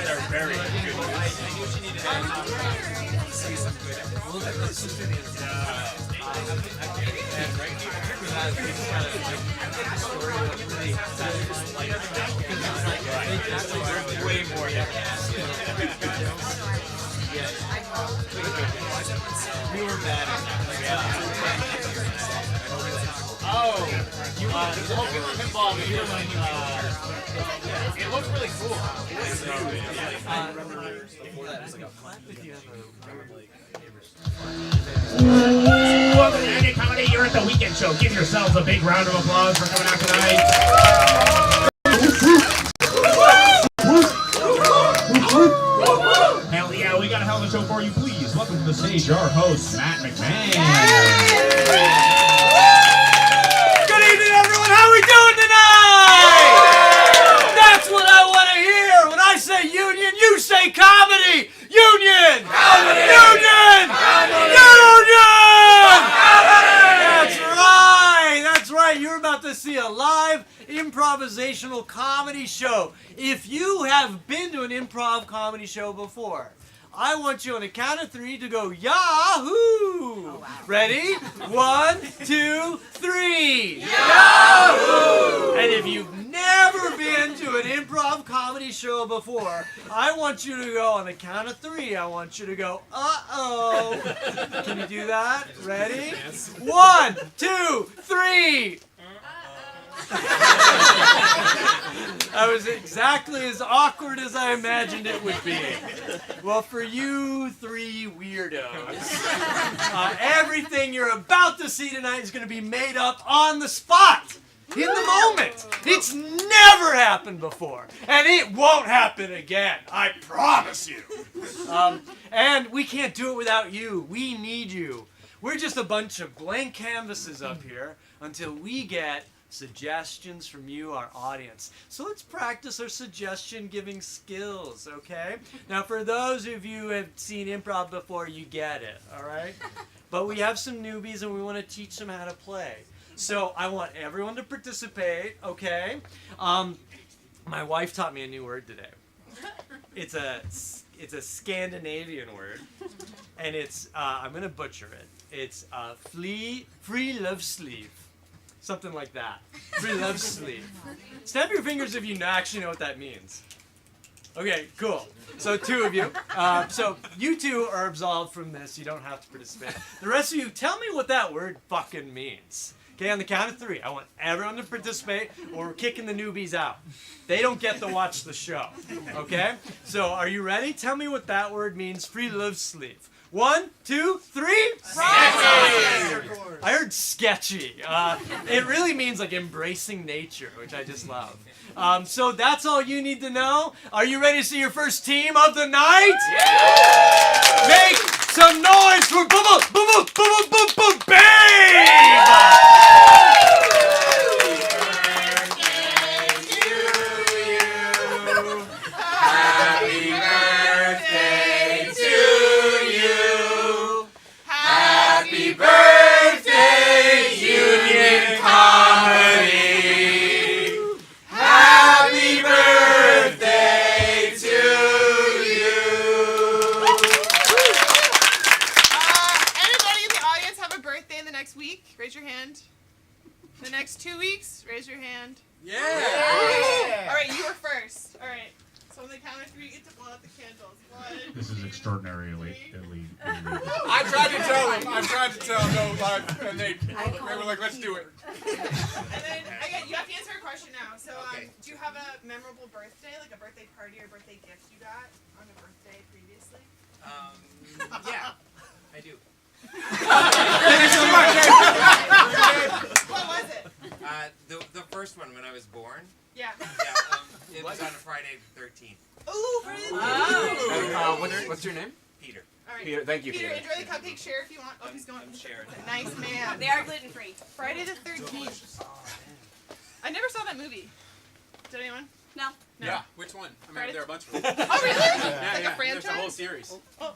They're very good. Way more. We were mad at Oh, you pinball. It looked really cool. Welcome to Any Comedy. You're at the Weekend Show. Give yourselves a big round of applause for coming out tonight. Hell yeah, we got a hell of a show for you. Please welcome to the stage our host, Matt McMahon. Good evening, everyone. How we doing tonight? That's what I want to hear. When I say union, you say comedy. Union. Comedy. Union. Comedy. Union. Comedy. That's right. You're about to see a live improvisational comedy show. If you have been to an improv comedy show before, I want you on a count of 3 to go Yahoo! Oh, wow. Ready? 1, 2, 3. Yahoo! And if you've never been to an improv comedy show before, I want you to go on the count of 3. I want you to go, uh-oh. Can you do that? Ready? 1, 2, 3. That was exactly as awkward as I imagined it would be. Well, for you 3 weirdos, everything you're about to see tonight is going to be made up on the spot, in the moment. It's never happened before, and it won't happen again. I promise you. And we can't do it without you. We need you. We're just a bunch of blank canvases up here until we get suggestions from you, our audience. So let's practice our suggestion giving skills, okay? Now, for those of you who have seen improv before, you get it, all right? But we have some newbies and we want to teach them how to play. So I want everyone to participate, okay? My wife taught me a new word today. It's a Scandinavian word, and it's, I'm going to butcher it. It's free love sleeve. Something like that. Free love sleeve. Snap your fingers if you actually know what that means. Okay, cool. So 2 of you. So you 2 are absolved from this. You don't have to participate. The rest of you, tell me what that word fucking means. Okay, on the count of 3. I want everyone to participate or we're kicking the newbies out. They don't get to watch the show. Okay? So are you ready? Tell me what that word means. Free love sleeve. 1, 2, 3. Sketchy. I heard sketchy. It really means like embracing nature, which I just love. So that's all you need to know. Are you ready to see your first team of the night? Yeah! Make some noise for Bubba, Bubba, Bubba, Bubba, Bubba, Babe! Raise your hand. The next 2 weeks, raise your hand. Yeah! All right, you were first. All right. So on the count of 3, you get to blow out the candles. 1, This is extraordinary elite. I tried to tell them. No, live, and they were like, let's do it. And then you have to answer a question now. So do you have a memorable birthday, like a birthday party or birthday gift you got on a birthday previously? Yeah, I do. What was it? The first one when I was born. Yeah. Yeah. It was on a Friday the 13th. Ooh, Friday the 13th. What's your name? Peter. All right. Peter, thank you, Peter, Peter. enjoy the cupcake. Share if you want. Oh, he's going. Share. Nice man. They are gluten-free. Friday the 13th. I never saw that movie. Did anyone? No. Yeah, which one? I mean, Friday there are a bunch of them. Oh, really? Yeah, Like a franchise? there's a whole series. Oh.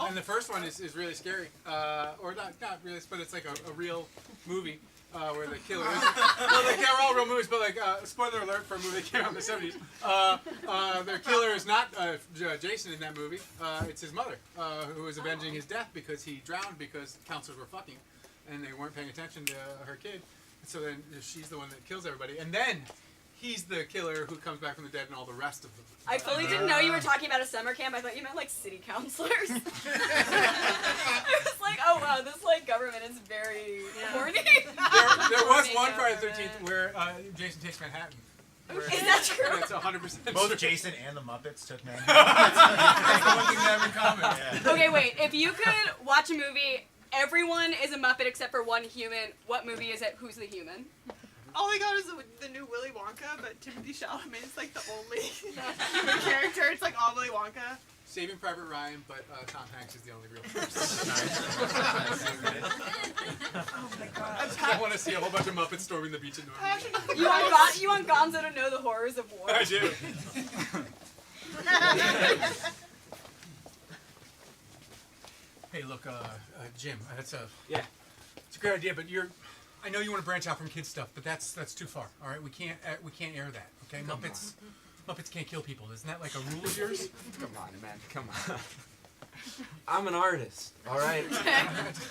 And the first one is really scary. Or not really, but it's like a real movie. where the killer is. Well, they're all real movies, but like, spoiler alert for a movie that came out in the 70s. Their killer is not Jason in that movie. It's his mother, who is avenging his death because he drowned because counselors were fucking, and they weren't paying attention to her kid. And so then she's the one that kills everybody, and then he's the killer who comes back from the dead, and all the rest of them. I fully didn't know you were talking about a summer camp. I thought you meant like city counselors. I was like, oh wow, this like government is very horny. There was one Friday the 13th where Jason takes Manhattan. Is that true? That's 100% Both true. Jason and the Muppets took Manhattan. That's the one thing they have in common. Yeah. Okay, wait. If you could watch a movie, everyone is a Muppet except for one human. What movie is it? Who's the human? All I got is the new Willy Wonka, but Timothy Chalamet is like the only human character. It's like all Willy Wonka. Saving Private Ryan, but Tom Hanks is the only real person. I want to see a whole bunch of Muppets storming the beach in Normandy. You want Gonzo to know the horrors of war? I do. Hey, look, Jim, it's a great idea, but I know you want to branch out from kids stuff, but that's too far. All right, we can't air that. Okay, Muppets can't kill people. Isn't that like a rule of yours? Come on, man. Come on. I'm an artist, all right?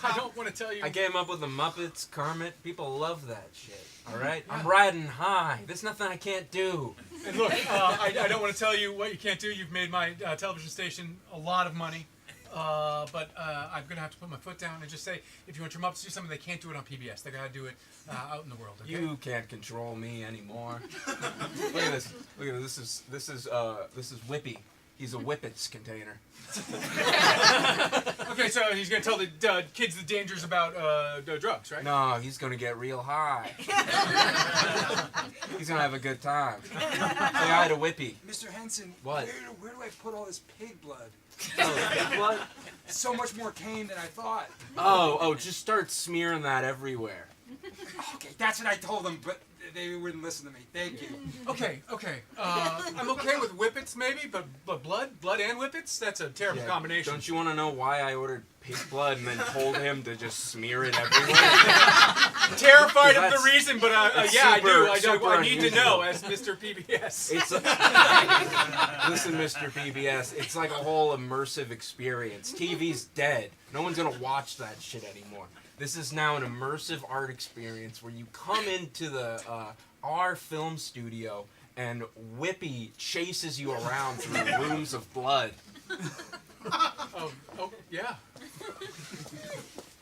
I don't want to tell you. I came up with the Muppets, Kermit. People love that shit, all right? I'm riding high. There's nothing I can't do. And look, I don't want to tell you what you can't do. You've made my television station a lot of money. But I'm going to have to put my foot down and just say, if you want your Muppets to do something, they can't do it on PBS. They got to do it out in the world. Okay? You can't control me anymore. Look at this. Look at this. This is Whippy. He's a Whippets container. Okay, so he's going to tell the kids the dangers about drugs, right? No, he's gonna get real high. He's gonna have a good time. Say hi to Whippy. Mr. Henson, What? Where do I put all this pig blood? Oh, what? So much more cane than I thought. Oh, just start smearing that everywhere. Okay, that's what I told them, but they wouldn't listen to me. Thank you. Okay. I'm okay with whippets maybe, but blood and whippets? That's a terrible combination. Don't you want to know why I ordered pig blood and then told him to just smear it everywhere? Terrified of the That's- reason, but it's yeah, super- I super need to unusual. know as Mr. PBS. Listen, Mr. PBS, it's like a whole immersive experience. TV's dead. No one's gonna watch that shit anymore. This is now an immersive art experience where you come into the our film studio and Whippy chases you around through rooms of blood. Oh, yeah.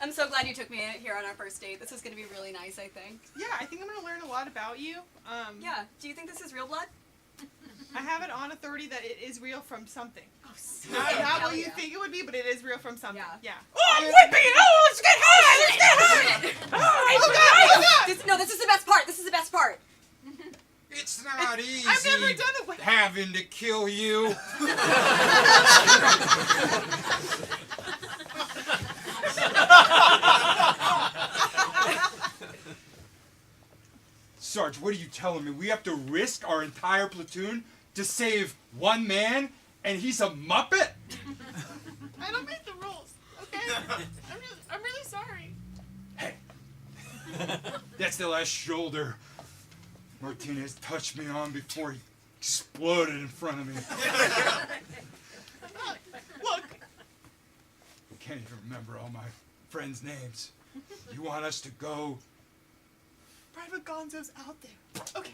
I'm so glad you took me here on our first date. This is going to be really nice, I think. Yeah, I think I'm gonna learn a lot about you. Yeah. Do you think this is real blood? I have it on authority that it is real from something. Oh, Not what you think it would be, but it is real from something. Yeah. Yeah. Oh, I'm whipping! Oh, let's get high! Let's get high! No, this is the best part. This is the best part. It's not easy I've never done it. having to kill you. Sarge, what are you telling me? We have to risk our entire platoon to save one man, and he's a Muppet? I don't make the rules. Okay. I'm really sorry. Hey, that's the last shoulder Martinez touched me on before he exploded in front of me. Look. I can't even remember all my friends' names. You want us to go? Private Gonzo's out there. Okay.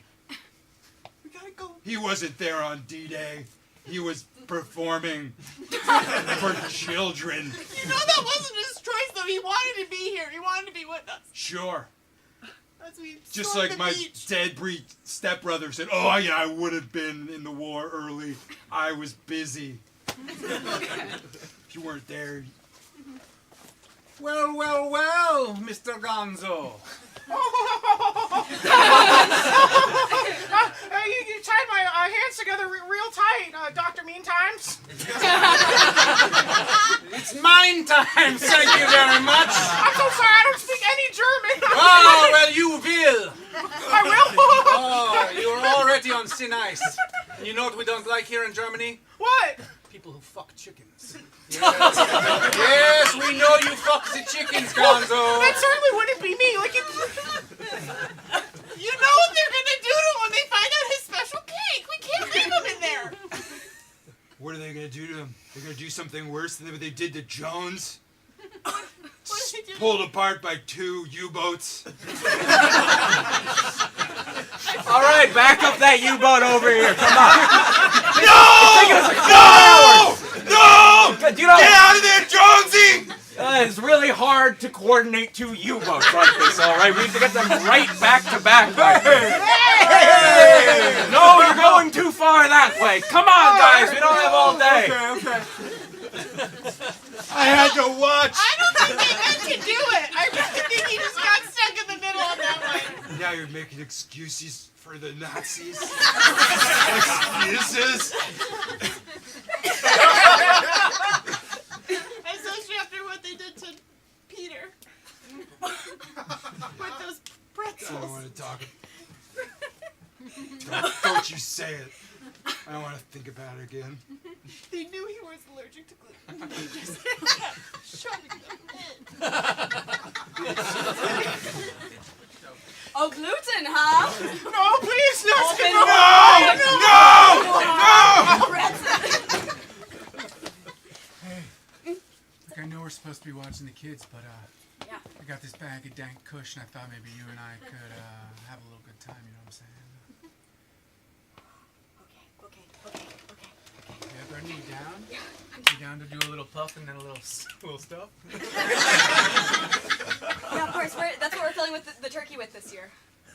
We gotta go. He wasn't there on D-Day. He was performing for children. You know that wasn't his choice, though. He wanted to be here. He wanted to be with us. Sure. That's what he Just stormed like the my beach. dead breed stepbrother said, oh yeah, I would have been in the war early. I was busy. If you weren't there. Well, Mr. Gonzo. You tied my hands together real tight, Dr. Mean Times. It's mine time, thank you very much. I'm so sorry, I don't speak any German. Oh, well, you will. I will. Oh, you're already on thin ice. You know what we don't like here in Germany? What? People who fuck chickens. Yes, we know you fuck the chickens, Gonzo. That certainly wouldn't be me. Like, know what they're gonna do to him when they find out his special cake. We can't leave him in there. What are they gonna do to him? They're gonna do something worse than what they did to Jones? Pulled apart by 2 U-boats. All right, back up that U-boat over here. Come on. No! You know, Get out of there, Jonesy! it's really hard to coordinate 2 U-boats like this, all right? We need to get them right back to back. No, you're going too far that way. Come on, guys. We don't have all day. Okay. I had to watch. I don't think they meant to do it. I really think he just got stuck in the middle on that one. Now you're making excuses for the Nazis. Excuses? Especially after what they did to Peter. With those I pretzels. don't want to talk. Don't you say it. I don't want to think about it again. They knew he was allergic to gluten. They just shoving them in. Oh, gluten, huh? No, please, no. Look, I know we're supposed to be watching the kids, but Yeah. I got this bag of dank kush, and I thought maybe you and I could have a little good time. You know what I'm saying? Okay. Yeah, Bernie, you down? You down to do a little puff and then a little stuff? Yeah, of course. That's what we're filling with the turkey with this year.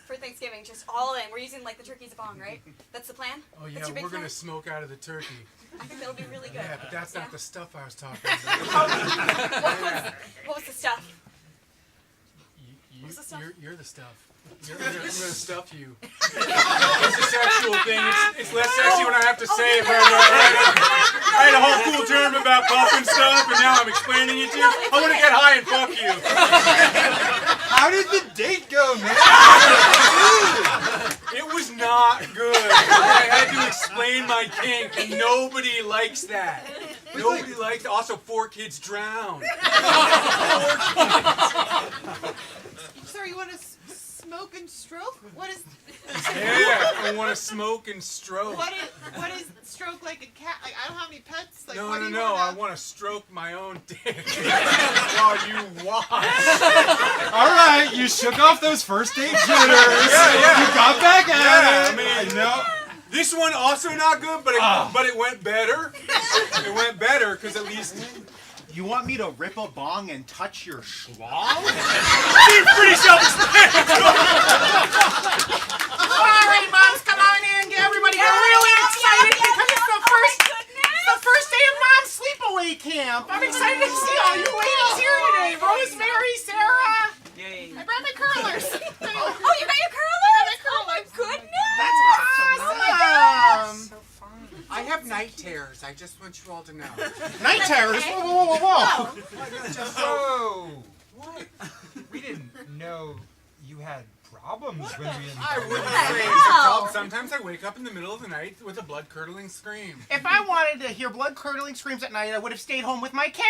For Thanksgiving, just all in. We're using like the turkey as a bong, right? That's the plan? Oh yeah, That's your big we're gonna plan? smoke out of the turkey. I think that'll be really good. Yeah, but that's not Yeah. the stuff I was talking about. What was the stuff? You, What's the stuff? you're the stuff. I'm gonna stuff you. It's a sexual thing. It's less sexy when I have to say it, but I had a whole cool term about puffing stuff, and now I'm explaining it to you. I want to get high and fuck you. How did the date go, man? It was not good. I had to explain my kink, and nobody likes that. Nobody likes. Also, 4 kids drowned. Sorry, you want to smoke and stroke? What is Yeah, I want to smoke and stroke. what is stroke like a cat? Like I don't have any pets. Like No, what no, do you no. I want? want to stroke my own dick while you watch. All right, you shook off those first date jitters. Yeah. You got back at Yeah, it. I mean- I know. This one also not good, but it went better. It went better because at least You want me to rip a bong and touch your schwab? seems pretty self-explanatory. All right, moms, come on in. Get everybody really excited because it's the first day of Mom's sleepaway camp. I'm excited to see all you ladies here today. Rosemary, Sarah. Yay. I brought my curlers. Oh, you got your curlers? Oh my goodness! That's awesome. I have night terrors. I just want you all to know. Night terrors? Whoa, whoa, whoa, whoa. So, what? We didn't know you had problems when we I invited wouldn't you. say it's a problem. Sometimes I wake up in the middle of the night with a blood-curdling scream. If I wanted to hear blood-curdling screams at night, I would have stayed home with my kids.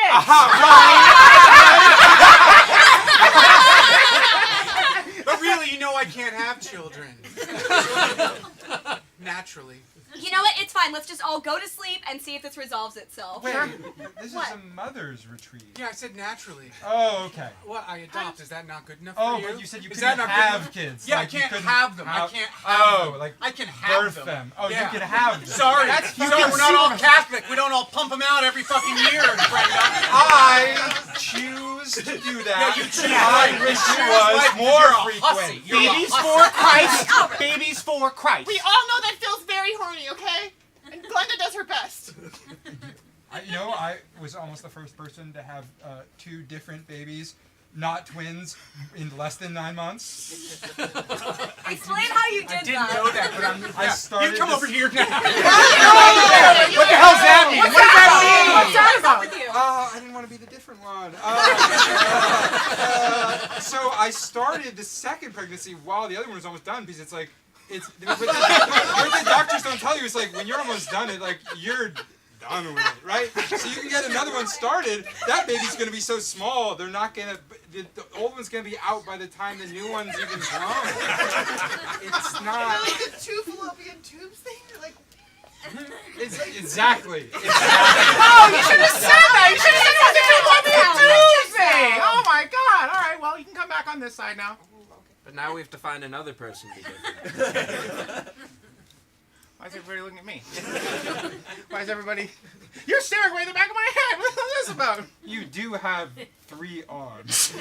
But really, you know I can't have children. Naturally. You know what? It's fine. Let's just all go to sleep and see if this resolves itself. Wait, this What? is a mother's retreat. Yeah, I said naturally. Oh, okay. What I adopt, is that not good enough Oh, for you? but you said you Is couldn't that not good have enough? kids. Yeah, Like, I you can't couldn't have them. I have- can't have them. like I can have birth them. Oh, Yeah. you can have them. Sorry, That's sorry, fucking we're not all super- Catholic. We don't all pump them out every fucking year, Brenda. I choose to do that. Yeah, you choose I life. wish You it choose was life 'cause more you're a frequent. hussy. You're a Babies hussy. for Christ. Babies for Christ. We all know that Phil's very horny, okay? And Glenda does her best. I was almost the first person to have 2 different babies, not twins, in less than 9 months. Explain how you did I didn't know that, but I started You come this- over here now. What the hell's that mean? What does that mean? What's that What's up about? with you? I didn't want to be the different one. So I started the second pregnancy while the other one was almost done because it's like, what the doctors don't tell you is like when you're almost done it, like you're done with it, right? So you can get another one started. That baby's gonna be so small, they're not gonna the old one's gonna be out by the time the new one's even grown. It's not. Like the two fallopian tubes thing? Like, It's exactly. Oh, you should have said that. You should have said it was a Tuesday. Oh my God. All right. Well, you can come back on this side now. But now we have to find another person to be different. Why is everybody looking at me? Why is everybody? You're staring right in the back of my head. What's this about? You do have 3 arms.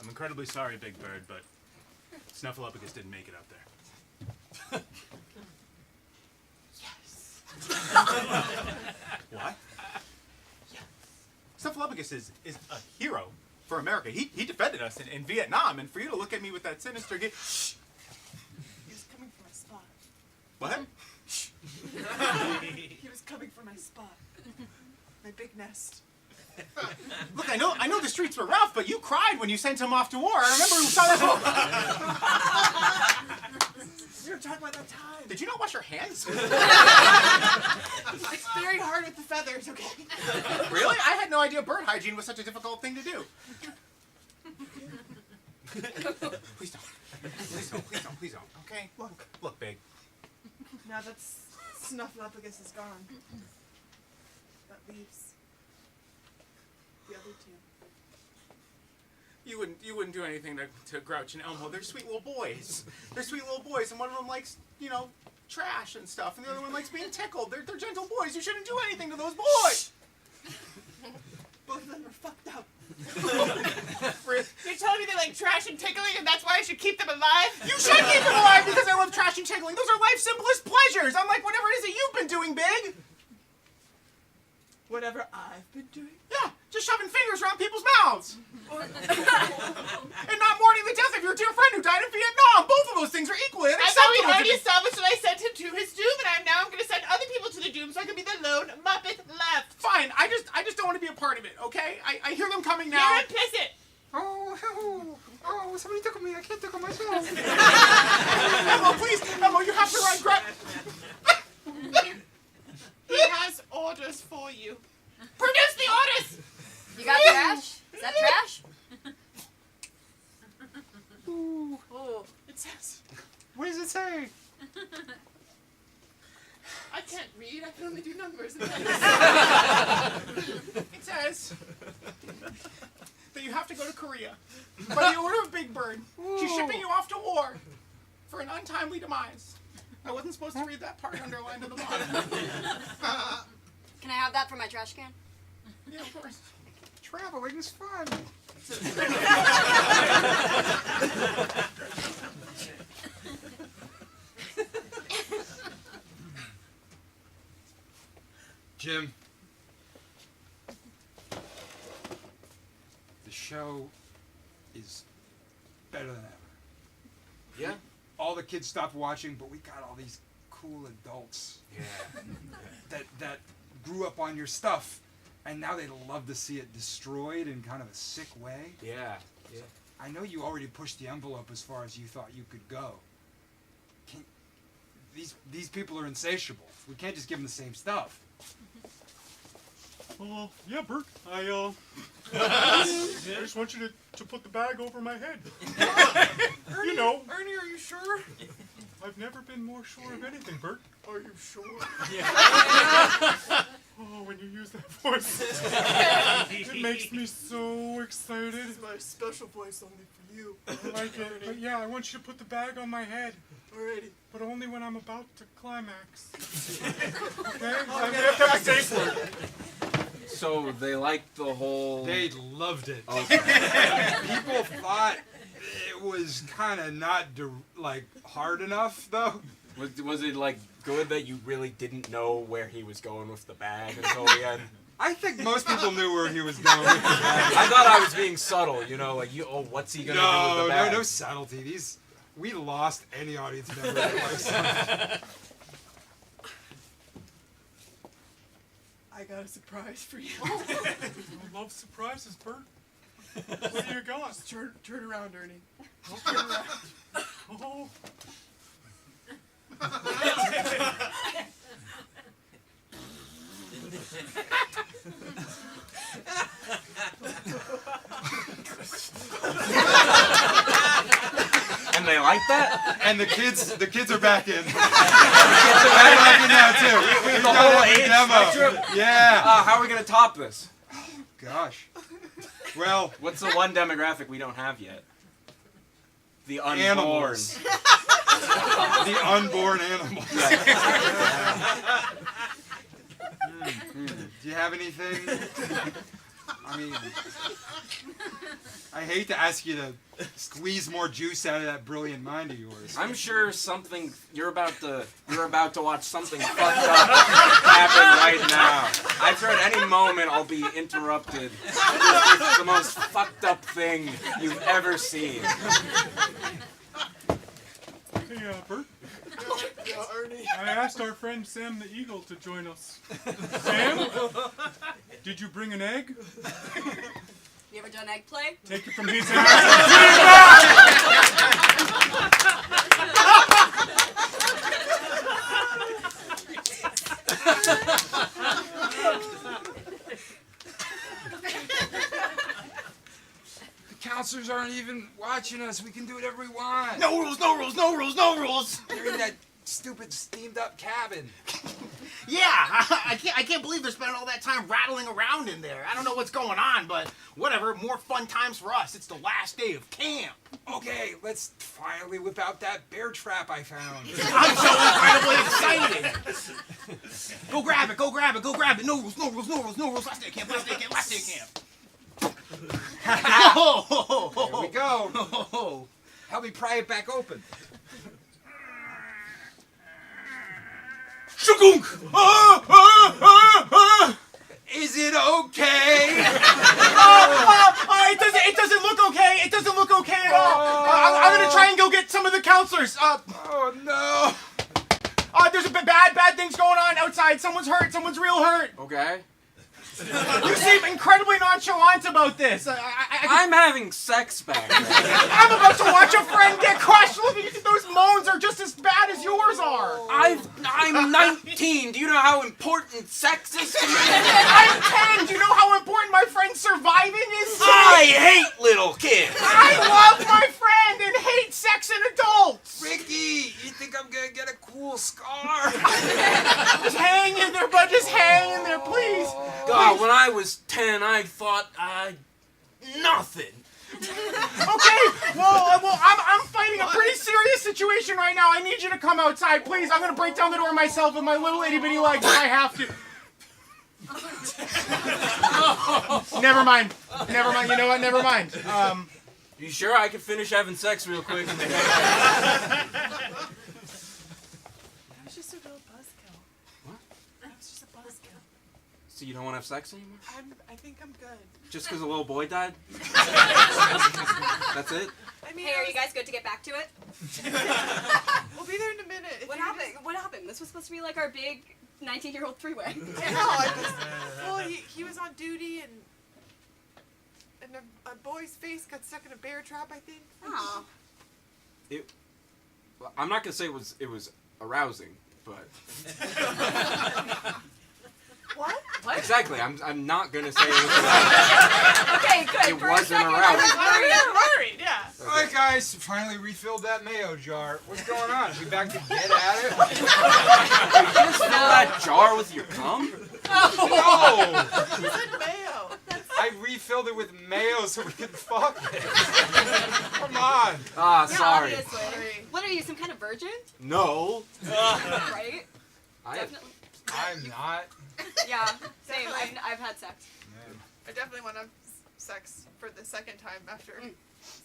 I'm incredibly sorry, Big Bird, but Snuffleupagus didn't make it up there. What? Snuffleupagus is a hero for America. He defended us in Vietnam, and for you to look at me with that sinister he was coming for my spot. What? He was coming for my spot. My big nest. Look, I know the streets were rough, but you cried when you sent him off to war. I remember we saw that. We were talking about that time. Did you not wash your hands? It's very hard with the feathers, okay? Really? I had no idea bird hygiene was such a difficult thing to do. Please don't. Please don't. Okay? Look, Big. Now that Snuffleupagus is gone, that leaves the other two. You wouldn't do anything to Grouch and Elmo. They're sweet little boys. They're sweet little boys, and one of them likes, trash and stuff, and the other one likes being tickled. They're gentle boys. You shouldn't do anything to those boys. Both of them are fucked up. You're telling me they like trash and tickling, and that's why I should keep them alive? You should keep them alive because I love trash and tickling. Those are life's simplest pleasures, unlike whatever it is that you've been doing, Big. Whatever I've been doing? Yeah, just shoving fingers around people's mouths. And not mourning the death of your dear friend who died in Vietnam. Both of those things are equally I thought we'd unacceptable. already established that I sent him to his doom, and I'm going to send other people to the doom so I can be the lone Muppet left. Fine, I just don't want to be a part of it, okay? I hear them coming now. You're implicit. Oh, somebody took me. I can't take myself. Elmo, please, Elmo, you have to ride He has orders for you. Produce the orders! You got trash? Is that trash? Ooh. Ooh. It says, What does it say? I can't read, I can only do numbers. It says that you have to go to Korea by the order of Big Bird. She's shipping you off to war for an untimely demise. I wasn't supposed to read that part underlined at the bottom. Can I have that for my trash can? Yeah, of course. Traveling is fun. Jim, the show is better than ever. Yeah? All the kids stopped watching, but we got all these cool adults Yeah. that grew up on your stuff, and now they love to see it destroyed in kind of a sick way. Yeah. Yeah. I know you already pushed the envelope as far as you thought you could go. These people are insatiable. We can't just give them the same stuff. Yeah, Bert. I just want you to put the bag over my head. Ernie, You know. Ernie, are you sure? I've never been more sure of anything, Bert. Are you sure? Oh, when you use that voice, it makes me so excited. This is my special voice only for you. I like it. But yeah, I want you to put the bag on my head. Alrighty. But only when I'm about to climax. Okay? I have to have a safe word. So they liked the whole. They loved it. Okay. People thought it was kind of not hard enough, though. Was it like good that you really didn't know where he was going with the bag until the end? I think most people knew where he was going with the bag. I thought I was being subtle, what's he gonna do with the bag? No subtlety. We lost any audience member that likes them. I got a surprise for you. I love surprises, Bert. What do you got? Turn around, Ernie. Turn around. Oh. And they like that? And the kids are back in. The kids are back in now too. We We've the done whole every age demo. spectrum? Yeah. How are we gonna top this? Gosh. Well, what's the one demographic we don't have yet? The unborn. Animals. The unborn animals. Do you have anything? I mean, I hate to ask you to squeeze more juice out of that brilliant mind of yours. I'm sure something you're about to watch something fucked up happen right now. I've heard any moment I'll be interrupted. It's the most fucked up thing you've ever seen. Hey, Bert. I asked our friend Sam the Eagle to join us. Sam, did you bring an egg? You ever done egg play? Take it from his The counselors aren't even watching us. We can do whatever we want. No rules, no rules, no rules, no rules. They're in that stupid steamed up cabin. Yeah, I can't believe they're spending all that time rattling around in there. I don't know what's going on, but whatever, more fun times for us. It's the last day of camp. Okay, let's finally whip out that bear trap I found. I'm so incredibly excited. Go grab it, go grab it, go grab it. No rules, no rules, no rules, no rules. Last day of camp, last day of camp, last day of camp. Here we go. Help me pry it back open. Shugunk! Is it okay? It doesn't look okay. It doesn't look okay at all. I'm gonna try and go get some of the counselors. Oh no. There's bad things going on outside. Someone's hurt. Someone's real hurt. Okay. You seem incredibly nonchalant about this. I'm having sex back there. I'm about to watch a friend get crushed. Look, those moans are just as bad as yours are. I'm 19. Do you know how important sex is to me? I'm 10. Do you know how important my friend's surviving is to me? I hate little kids. I love my friend and hate sex and adults. Ricky, you think I'm gonna get a cool scar? Just hang in there, bud. Just hang in there, please. God, when I was 10, I thought nothing. Okay, well, I'm fighting a pretty serious situation right now. I need you to come outside, please. I'm gonna break down the door myself with my little itty bitty legs if I have to. Never mind. You know what? Never mind. You sure I could finish having sex real quick? That was just a real buzzkill. What? That was just a buzzkill. So you don't want to have sex anymore? I think I'm good. Just because a little boy died? That's it? I mean, Hey, are you guys good to get back to it? We'll be there in a minute. If What you happened? just- What happened? This was supposed to be like our big 19-year-old three-way. Well, he was on duty and a boy's face got stuck in a bear trap, I think. Aw. I'm not going to say it was arousing, but... What? What? Exactly. I'm not going to say it was arousing. Okay, good. It For a wasn't second, arousing. I was worried. Worried, yeah. Alright guys, finally refilled that mayo jar. What's going on? We back to get at it? You just fill that jar with your cum? No! He said mayo. I refilled it with mayo so we could fuck it. Come on. Ah, Yeah, sorry. obviously. What are you, some kind of virgin? No. Right? I Definitely. I'm not. Yeah, same. I've had sex. I definitely want to have sex for the second time after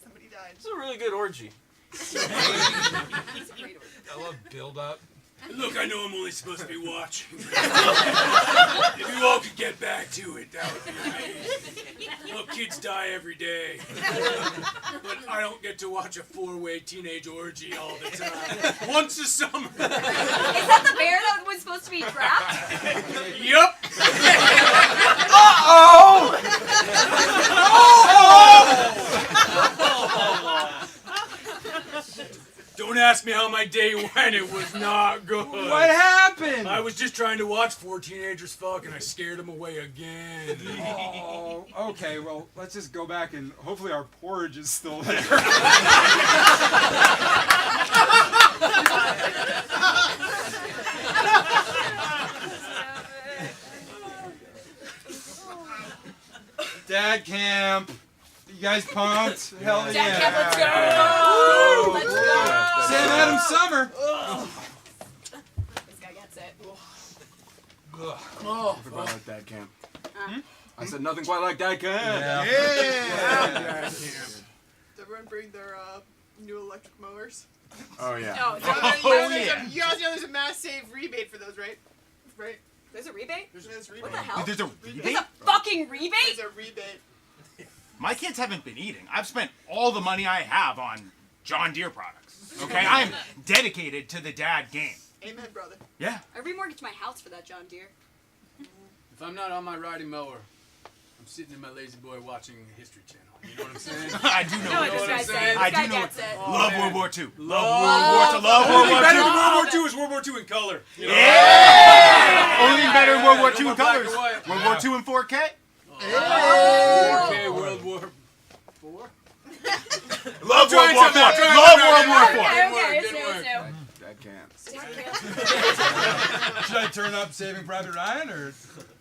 somebody died. It's a really good orgy. It's a great order. I love build up. Look, I know I'm only supposed to be watching. If you all could get back to it, that would be amazing. Look, kids die every day. But I don't get to watch a 4-way teenage orgy all the time. Once a summer. Is that the bear that was supposed to be trapped? Yup. ask me how my day went, it was not good. What happened? I was just trying to watch 4 teenagers fuck, and I scared them away again. Oh, okay. Well, let's just go back and hopefully our porridge is still there. Dad camp. You guys pumped? Hell yeah. Dad camp, let's go! Let's go! Sam Adams Summer. This guy gets it. Oh, I like Dad Camp. I said nothing quite like Dad Camp. Yeah. Did everyone bring their new electric mowers? Oh yeah. Oh, You guys know there's a mass save rebate for those, right? Right? there's a rebate? There's a rebate. What the hell? There's a There's rebate? a fucking rebate? There's a rebate. My kids haven't been eating. I've spent all the money I have on John Deere products. Okay? I'm dedicated to the dad game. Amen, brother. Yeah. I remortgaged my house for that John Deere. If I'm not on my riding mower, I'm sitting in my lazy boy watching the History Channel. You know what I'm saying? I do know No, what this you're guy's saying. saying. I This guy do know gets it. Love World War II. Love Oh. Love World Only War better II. than World War II is World War II in color. You know? Yeah! Only better than World War II in No more black colors. and white. World War II in 4K? Okay, World War IV. Love trying World War something, I'm IV. trying Love something. World War Okay, IV. okay, it's Didn't new, it's work. new. Dad Camp. Should I turn up Saving Private Ryan or?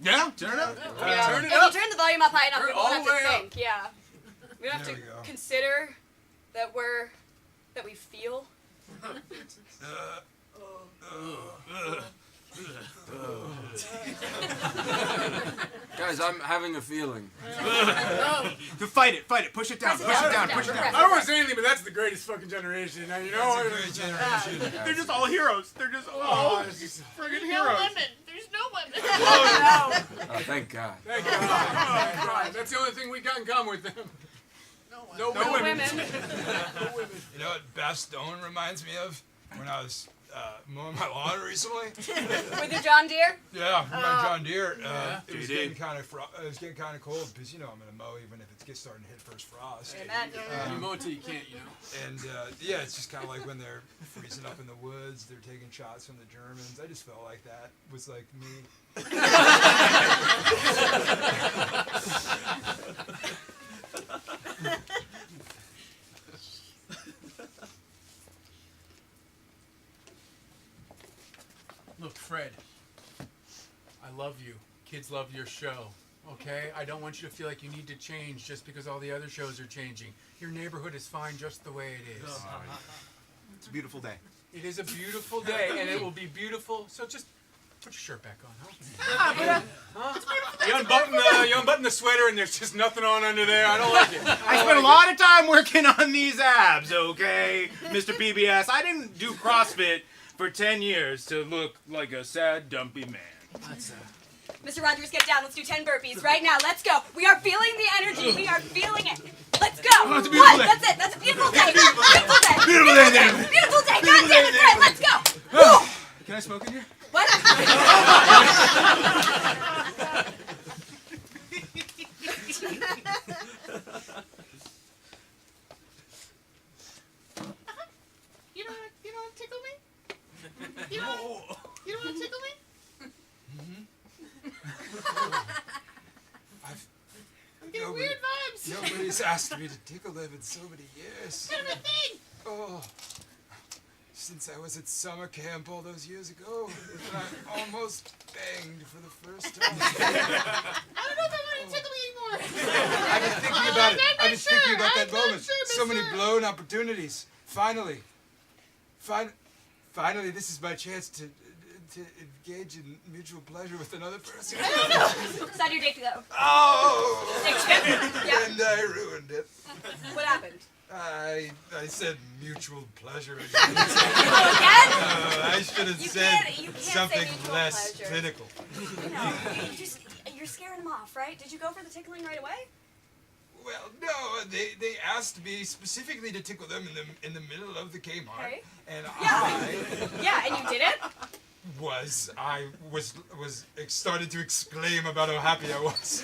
Yeah, turn it up. Yeah. Turn it If up. you turn the volume up high enough, Turn we it won't all have the way to up. think. Yeah. We don't have There to we go. consider that we feel. Guys, I'm having a feeling. Fight it, push it down, push it down, push it down. I don't want to say anything, but that's the greatest fucking generation. Now, you know, Great generation. They're just all heroes. They're just oh, all it's just, friggin' No heroes. women. There's no women. Oh, thank God. thank God. That's the only thing we got in common with them. No No women. Women. You know what Beth Stone reminds me of? When I was mowing my lawn recently. With your John Deere? Yeah, my John Deere. It was JD. getting kind of cold because you know I'm gonna mow even if it gets starting to hit first frost. Amen. You mow till you can't, you know. And yeah, it's just kind of like when they're freezing up in the woods, they're taking shots from the Germans. I just felt like that was like me. Look, Fred, I love you. Kids love your show, okay? I don't want you to feel like you need to change just because all the other shows are changing. Your neighborhood is fine just the way it is. It's a beautiful day. It is a beautiful day, and it will be beautiful. So just put your shirt back on, huh? You unbutton the sweater, and there's just nothing on under there. I don't like it. I spent a lot of time working on these abs, okay, Mr. PBS. I didn't do CrossFit for 10 years to look like a sad, dumpy man. Mr. Rogers, get down. Let's do 10 burpees right now. Let's go. We are feeling the energy. We are feeling it. Let's go. it's a beautiful day. That's it. That's a beautiful day. Beautiful day. Beautiful day, David. Beautiful day. God damn it, Fred. Let's go. Can I smoke in here? What? You don't want to tickle me? You don't want to tickle me? I'm getting weird vibes. Nobody's asked me to tickle them in so many years. Kind of a thing. Oh, since I was at summer camp all those years ago, and I almost banged for the first time. I don't know if I want to tickle me anymore. I've been thinking about it. I'm not I've been thinking sure. about that I'm not moment. sure, So many mister. blown opportunities. Finally, this is my chance to engage in mutual pleasure with another person. It's not your date to go. Oh! Yeah. And I ruined it. What happened? I said mutual pleasure. Oh, again? I should have You said can't say something mutual less pleasure. clinical. No, you're scaring him off, right? Did you go for the tickling right away? Well, no, they asked me specifically to tickle them in the middle of the Kmart, Okay. and Yeah. Yeah, and you did it? I was started to exclaim about how happy I was.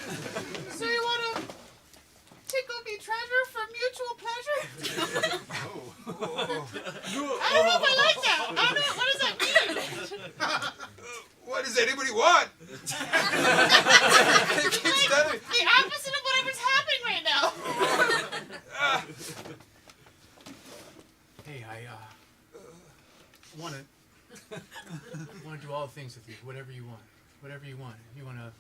So you want to tickle me treasure for mutual mutual pleasure? I don't know if I like that. I don't know. What does that mean? What does anybody want? It's like the opposite of whatever's happening right now. Hey, I wanna do all the things with you. Whatever you want. Whatever you want. If you wanna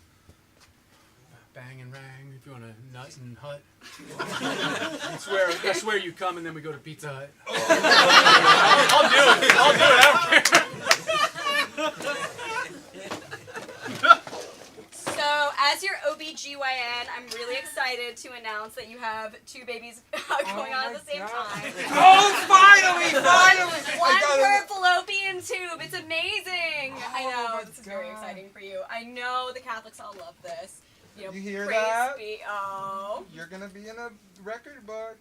bang and rang, if you wanna nut and hut. I swear you come and then we go to Pizza Hut. I'll do it. I don't care. So, as your OBGYN, I'm really excited to announce that you have 2 babies going on at the same time. Oh, finally! One per fallopian tube. It's amazing. I know. This is very exciting for you. I know the Catholics all love this. You hear praise that? Be, oh. You're gonna be in a record book.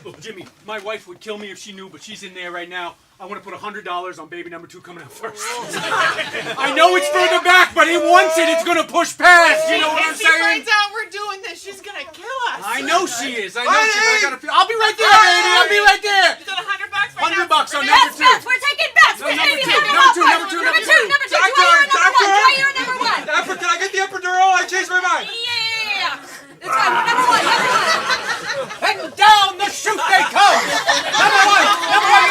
Look, Jimmy, my wife would kill me if she knew, but she's in there right now. I want to put $100 on baby number 2 coming out first. I know it's further back, but he wants it. It's gonna push past. You know what I'm If she saying? finds out we're doing this, she's gonna kill us. I know she is. I know she is. I'll be right there, baby. I'll be right there. Is it $100 right now? $100 on number 2. Bets. We're taking bets. No, We're number taking two, number number two, one. number two, Number two. Number two. Doctor, Do I hear number 1? Do I hear number 1? Can I get the epidural? I changed my mind. Yeah. That's right. Number 1. And down the chute they come. Number 1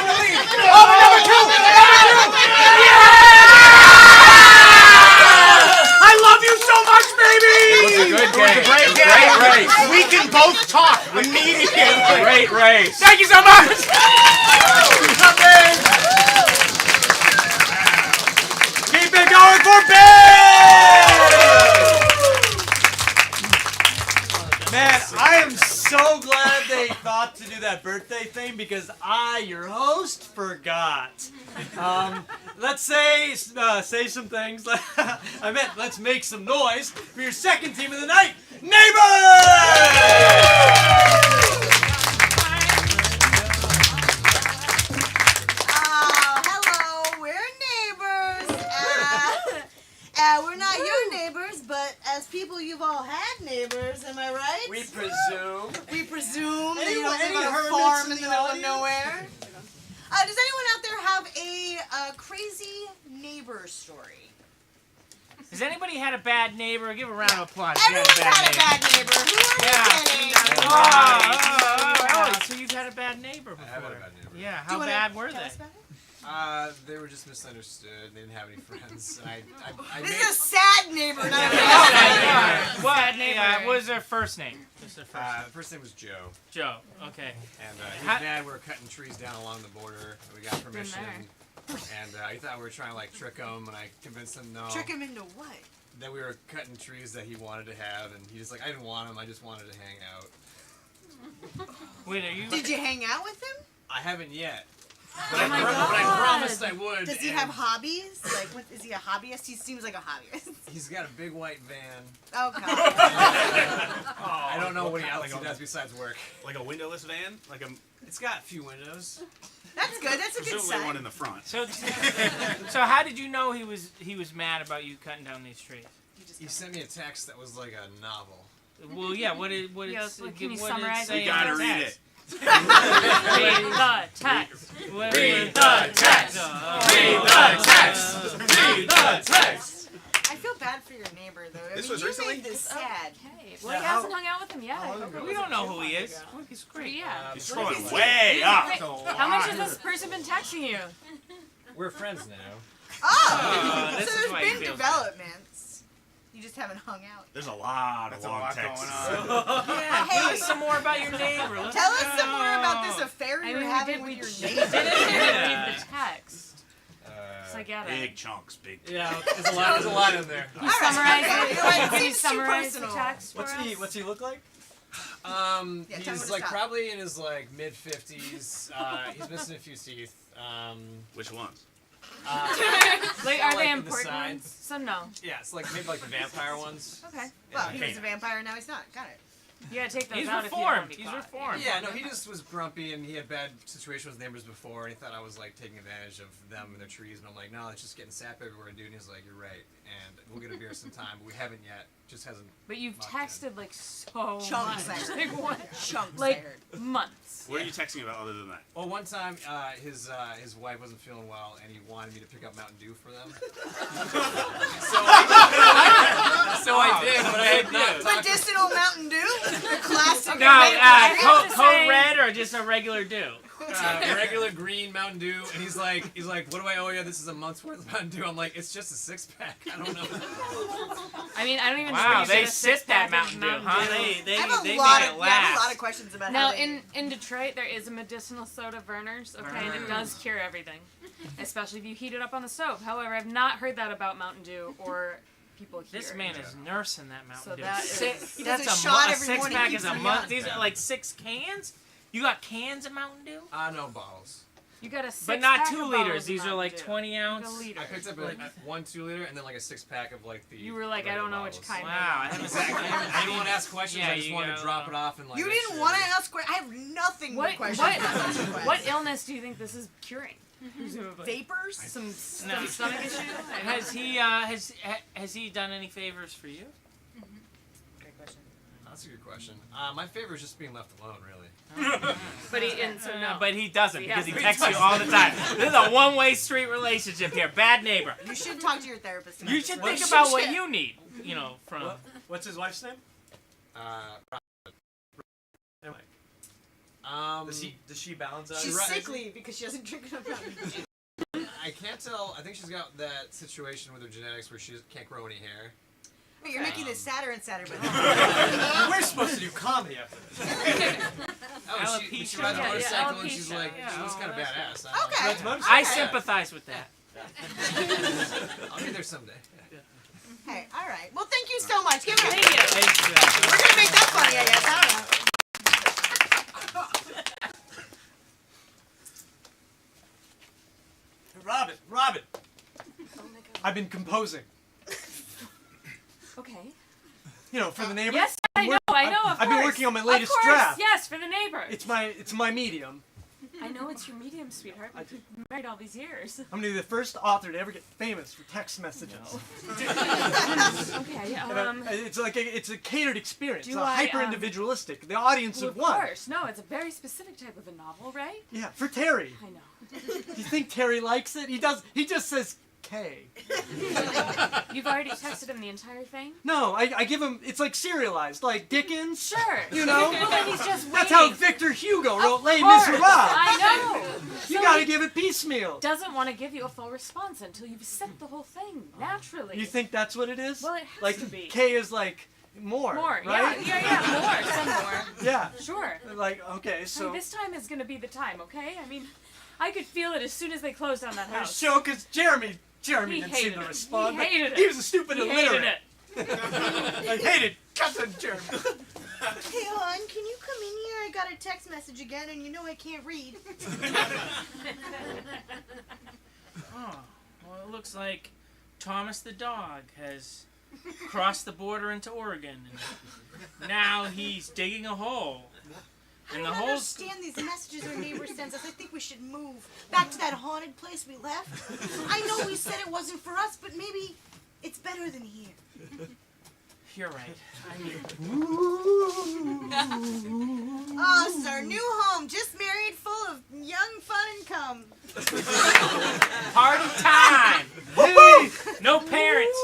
in the lead. Over number 2. I love you so much, baby. It was a good game. Great race. We can both talk immediately. Great race. Thank you so much. Keep it going for Bill. Man, I am so glad they thought to do that birthday thing because I, your host, forgot. Let's say some things. I meant let's make some noise for your second team of the night, Neighbors! Hello, we're neighbors. We're not your neighbors, but as people, you've all had neighbors, am I right? We presume. We presume that you Anyone- don't live any on a hermits farm in in the the middle of audience? nowhere. Does anyone out there have a crazy neighbor story? Has anybody had a bad neighbor? Give a round of applause. Everyone's had a bad neighbor. Who are you kidding? Oh, so you've had a bad neighbor before. I have had a bad neighbor. Yeah, Do how you wanna bad were tell they? us about it? They were just misunderstood. They didn't have any friends. And I This made, is a sad neighbor, not a What was their first name? Just their first name. first name was Joe. Joe. Okay. And he was mad we were cutting trees down along the border. And we got permission. And he thought we were trying to like trick him, and I convinced him no. Trick him into what? That we were cutting trees that he wanted to have, and he just like I didn't want him. I just wanted to hang out. Wait, are you? Did you hang out with him? I haven't yet. Oh But, my but I God. promised I would. Does he and have hobbies? Like, what, is he a hobbyist? He seems like a hobbyist. He's got a big white van. Oh, God. I don't know what else he does besides work. Like a windowless van? Like a. It's got a few windows. That's good. That's a good Presumably sign. one in the front. So how did you know he was mad about you cutting down these trees? He sent me a text that was like a novel. Well, yeah. What Yeah, can you what summarize did it? say You gotta in the read text? it. Read the text. Read the text. Read the text. Read the text. I feel bad for your neighbor, though. This I mean, was you recently? made this sad. Okay. Well, he hasn't hung out with him yet. We don't know who he is. He's great. Yeah. He's scrolling way up. How much has this person been texting you? We're friends now. Oh! this So is there's why he been feels developments. You just haven't hung out. There's a lot of long texts. Yeah, Hey. tell us some more about your neighbor. Let's Tell us some go. more about this affair you're having with your neighbor. didn't Yeah. read the text. So I get it. Big chunks, big. Yeah, there's a lot in there. Can you summarize okay. it? It Can you seems too summarize the personal. text for us? What's he look like? Yeah, tell him He's to like stop. probably in his like mid 50s. He's missing a few teeth. Which ones? Like, are like they in the important sides. ones? Some no. Yeah, it's like maybe like the vampire ones. Okay. Well, he Okay. was a vampire, now he's not. Got it. You gotta take those He's out if you don't wanna reformed. be He's caught. reformed. Yeah, no, he just was grumpy and he had bad situations with neighbors before, and he thought I was like taking advantage of them and their trees, and I'm like, no, it's just getting sap everywhere, dude. And he's like, you're right, and we'll get a beer sometime, but we haven't yet. Just hasn't. But you've locked texted like so Chunks, I much. heard. Like what? Chunks, I Like heard. months. What are you texting about other than that? Well, one time his wife wasn't feeling well, and he wanted me to pick up Mountain Dew for them. so I did, but I had not talked. Medicinal Mountain Dew, the classic. No, Code Red or just a regular Dew? Regular green Mountain Dew, and he's like, what do I owe you? This is a month's worth of Mountain Dew. I'm like, it's just a 6-pack. I don't know. I mean, I don't even. Wow, drink they a sip that six-pack of Mountain Dew, huh? They I have a make lot it of, I have a last. lot of questions about Now, how they... in Detroit, there is a medicinal soda Verner's, okay, that does cure everything, especially if you heat it up on the stove. However, I've not heard that about Mountain Dew or people here. This man is nursing that Mountain So Dew. that is- He does That's a shot a every morning, 6-pack keeps is a him month. young. These are like 6 cans. You got cans of Mountain Dew? No bottles. You got a But not six-pack 2 of liters. bottles of These are Mountain like Dew. 20 ounce. Like a liter. I picked up a 1 2-liter and then like a 6-pack of like the. You were like, I don't know which kind. Wow, I haven't Exactly. I didn't want to ask questions. Yeah, I just you wanted go. to drop it off and like. You make didn't sure want to ask questions. I have nothing but questions. about What illness do you think this is curing? Presumably. Vapors? Some No. stomach issues? Has he done any favors for you? Great question. That's a good question. My favorite is just being left alone, really. But But he doesn't He because he hasn't. texts you all the time. This is a one-way street relationship here. Bad neighbor. You should talk to your therapist. You should think What- about what you need. You know, from. What's his wife's name? Does she balance out? She's sickly because she doesn't drink enough Mountain Dew. I can't tell. I think she's got that situation with her genetics where she can't grow any hair. Wait, you're making this sadder and sadder. But We're supposed to do comedy after this. Oh, she rides a motorcycle and she's like, she's kind of badass. Okay. I sympathize with that. I'll be there someday. Hey, all right. Well, thank you so much. Give it. Thank you. We're gonna make that funny, I guess. I don't know. Robin. I've been composing. Okay. You know, for the neighbor. Yes, I know, of I've been course. working on my Of latest course, draft. yes, for the neighbor. It's my medium. I know it's your medium, sweetheart. We've been married all these years. I'm gonna be the first author to ever get famous for text messages. Okay, And it's like it's a catered experience. Do It's I, hyper individualistic. The audience Well, of of one. course. No, it's a very specific type of a novel, right? Yeah, for Terry. I know. Do you think Terry likes it? He does. He just says K. You've already texted him the entire thing? No, I give him. It's like serialized, like Dickens. Sure. You know. Well, then he's just That's how waiting. Victor Hugo wrote Les course. Miserables. I know. You So gotta he give it piecemeal. doesn't want to give you a full response until you've sent the whole thing naturally. You think that's what it is? Well, it has like to be. K is like more. More, right? yeah, more, some more. Yeah. Sure. Like okay, Hey, so. this time is gonna be the time, okay? I mean, I could feel it as soon as they closed doon that house. Show because Jeremy He didn't seem hated to it. respond. He but hated it. He was a stupid He illiterate. hated it. I hated Cousin Jeremy. Hey, hon, can you come in here? I got a text message again, and you know I can't read. Oh, well, it looks like Thomas the dog has crossed the border into Oregon, and now he's digging a hole. I And don't the whole understand these messages our neighbor sends us. I think we should move back to that haunted place we left. I know we said it wasn't for us, but maybe it's better than here. You're right. I mean, Oh, this is our new home, just married, full of young fun and cum. party time! Hey, No parents.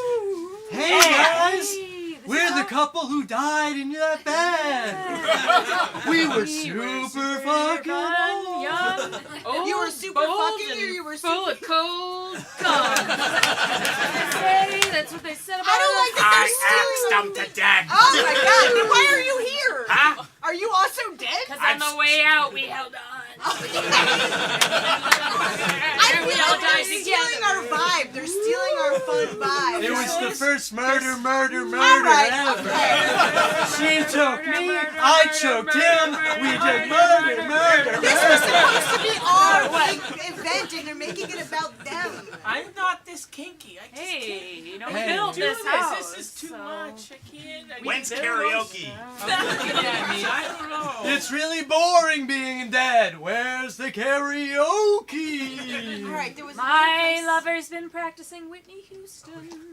hey guys, we're the couple who died in that bed. We were super fucking old. Young, old, You were super bold, fucking, or and you were full super... of cold cum. That's what they said about I don't us. like that I they're stealing axed them to death. Oh my god, then why are you here? Huh? Are you also dead? Because on the way out, we held on. I we feel all like died they're stealing our vibe. They're stealing our fun vibe. It was the first murder Alright, ever. okay. She choked me, I choked him. We did murder. This was supposed to be our big event it, and they're making it about them. I'm not this kinky. I just Hey, you don't Hey. build do this this. house. This is too so- much. I can't. I When's mean, karaoke? Stop looking at me. I don't know. It's really boring being dead. Where's the karaoke? All right, there was My lover's been practicing Whitney Houston.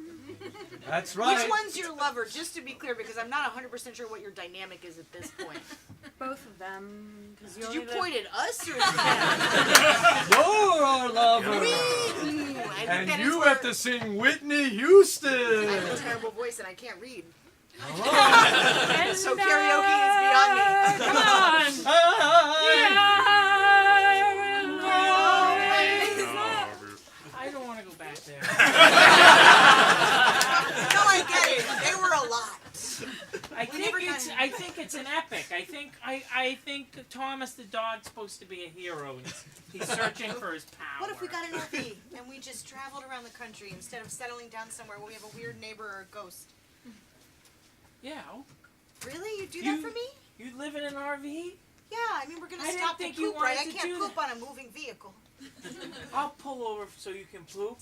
That's right. Which one's your lover? Just to be clear, because I'm not 100% sure what your dynamic is at this point. Both of them. 'Cause Did you only point at us or at them? You're our lover. I think And that is you where- have to sing Whitney Houston. I have a terrible voice and I can't read. And So karaoke is beyond me. Come on. I don't want to go back there. No, I get it. They were a lot. I think it's an epic. I think Thomas the dog's supposed to be a hero. He's searching for his power. What if we got an RV and we just traveled around the country instead of settling down somewhere where we have a weird neighbor or a ghost? Yeah. Really? You do that for me? You live in an RV? Yeah, I mean, we're going I to didn't stop to think you poop, right? I wanted to can't do poop on a moving vehicle. I'll pull over so you can poop.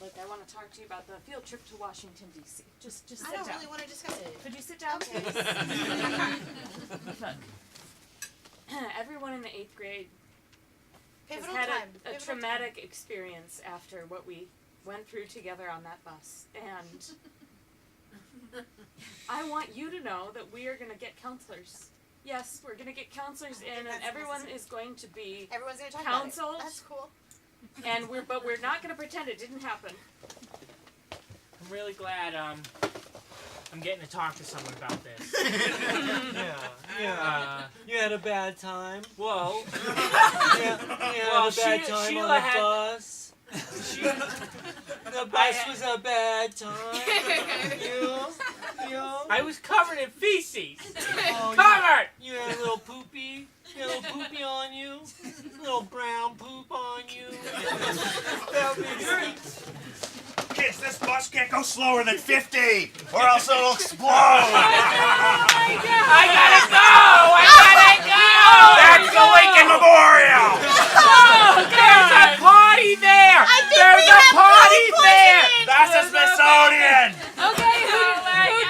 Look, I want to talk to you about the field trip to Washington, D.C. Just sit I don't down. really want to discuss it. Could you sit down, Okay. please? Look, everyone in the 8th grade has Pivotal had time. a Pivotal traumatic experience after what we went through together on that bus. And I want you to know that we are going to get counselors. Yes, we're going to get counselors in, and that's everyone necessary. is going to be Everyone's going to talk about it. counseled. That's cool. And but we're not going to pretend it didn't happen. I'm really glad I'm getting to talk to someone about this. Yeah. You had a bad time. Well, You had well, a bad She- time Sheila on the had- bus. The bus was a bad time. I was covered in feces. Oh, Covered. You had a little poopy. You had a little poopy on you. A little brown poop on you. That would be great. Kids, this bus can't go slower than 50, or else it'll explode. I gotta go! That's the Lincoln Memorial. There's a party there! There's a party there! That's the Smithsonian. Okay, who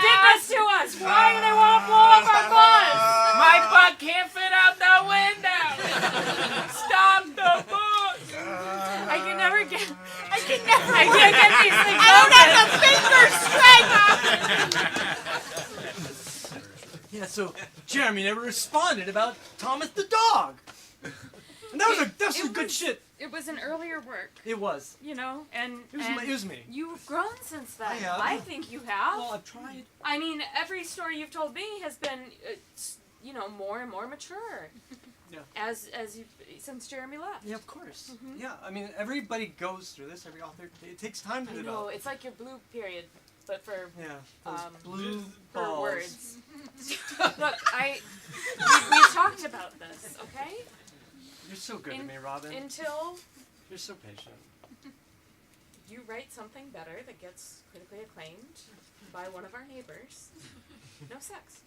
did this to us? Why do they want to blow up our bus? My butt can't fit out the window! Stop the bus! I can never get. I can't get these things I don't open. have the finger strength. Yeah, so Jeremy never responded about Thomas the dog. And that was good shit. It was an earlier work, It was. you know, and It was me. You've grown since then. I have. I think you have. Well, I've tried. I mean, every story you've told me has been, more and more mature. Yeah. As you since Jeremy left. Yeah, of course. Yeah, I mean, everybody goes through this. Every author, it takes time to I know develop. it's like your blue period, but for Yeah, those blue for balls. words. Look, we talked about this, okay? You're so good to me, Robin. Until You're so patient. you write something better that gets critically acclaimed by one of our neighbors. No sex.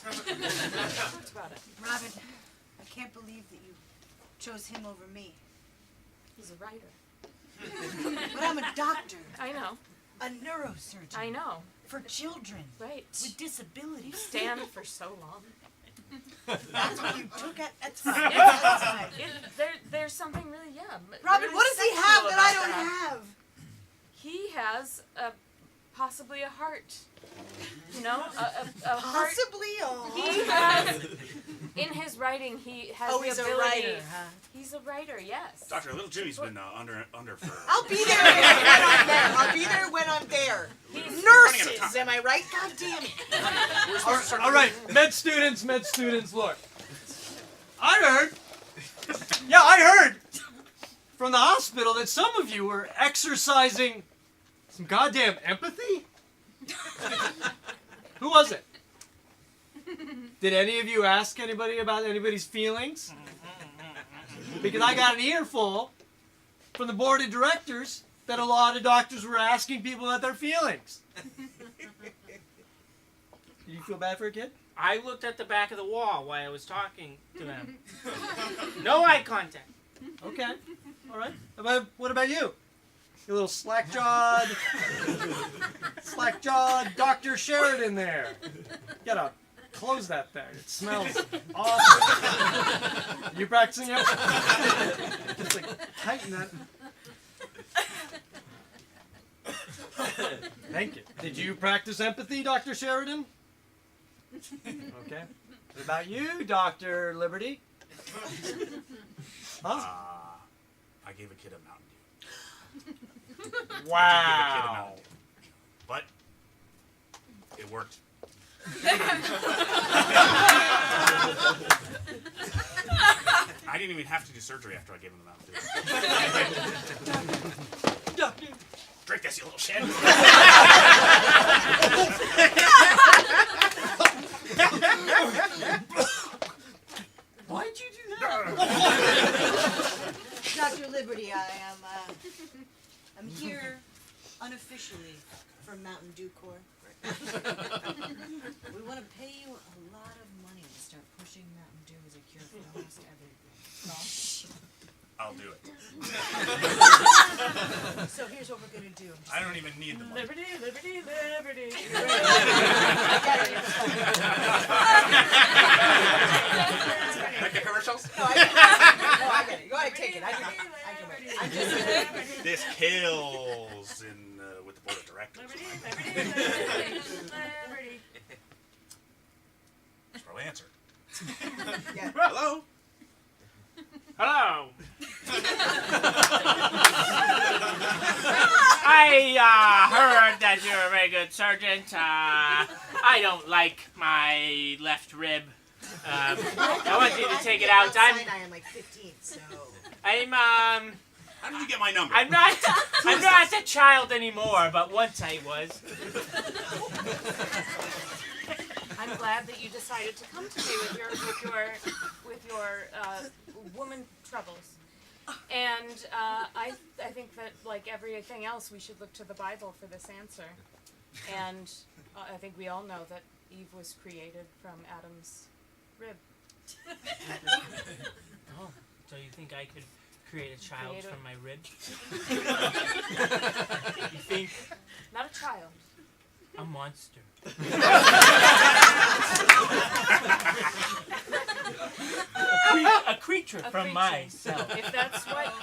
Talked about it. Robin, I can't believe that you chose him over me. He's a writer. But I'm a doctor. I know. A neurosurgeon. I know. For children. Right. With disabilities. Stand for so long. That's what you took at. That's fine. Yeah. That's fine. There's something really, Robin, really what does he sexual have that I about don't that. have? He has possibly a heart. You know, a heart. Possibly, oh. He has, in his writing, he has Oh, the he's a ability. writer, huh? He's a writer, yes. Doctor, little Jimmy's been under for. I'll be there when I'm there. I'll be there when I'm there. running out of Nurses, time. am I right? God damn it. All right, med students, look. I heard from the hospital that some of you were exercising some goddamn empathy. Who was it? Did any of you ask anybody about anybody's feelings? Because I got an earful from the board of directors that a lot of doctors were asking people about their feelings. Did you feel bad for a kid? I looked at the back of the wall while I was talking to him. No eye contact. Okay. All right. What about you? You little slack-jawed Dr. Sheridan there. You gotta close that thing. It smells awful. You practicing it? Just like tighten that. Thank you. Did you practice empathy, Dr. Sheridan? Okay. What about you, Dr. Liberty? Huh? I gave a kid a Mountain Dew. Wow. I did give a kid a Mountain Dew. But it worked. I didn't even have to do surgery after I gave him the Mountain Dew. Drink this, you little shit. Why'd you do that? Dr. Liberty, I'm here unofficially from Mountain Dew Corps. We want to pay you a lot of money to start pushing Mountain Dew as a cure for almost everything. I'll do it. So here's what we're gonna do. I don't even need the money. Liberty, liberty, liberty. Like the commercials? No, I get it. Go ahead, take it. I get it. I'm just This kills in with the board of directors. That's probably answer. Yeah. Hello? Hello. I heard that you're a very good surgeon. I don't like my left rib. I want you to take it out. I am like 15, so. How did you get my number? I'm not a child anymore, but once I was. I'm glad that you decided to come to me with your woman troubles. And I think that, like everything else, we should look to the Bible for this answer. And I think we all know that Eve was created from Adam's rib. Oh, so you think I could create a child Create a- from my rib? You think? Not a child. A monster. A creature from myself. If that's what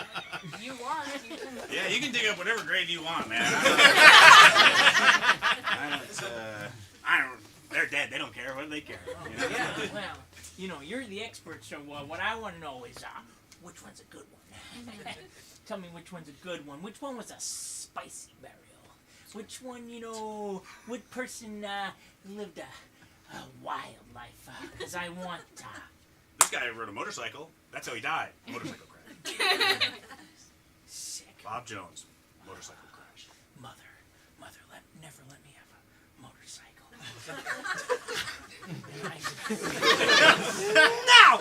you want, you can. Yeah, you can dig up whatever grave you want, man. I don't. They're dead. They don't care. What do they care? You know? Yeah, well, you're the expert, so what I want to know is which one's a good one? Tell me which one's a good one. Which one was a spicy burial? Which one, what person lived a wild life? Because I want This guy rode a motorcycle. That's how he died. Motorcycle crash. Sick. Bob Jones. Motorcycle crash. Mother, never let me have a motorcycle. No!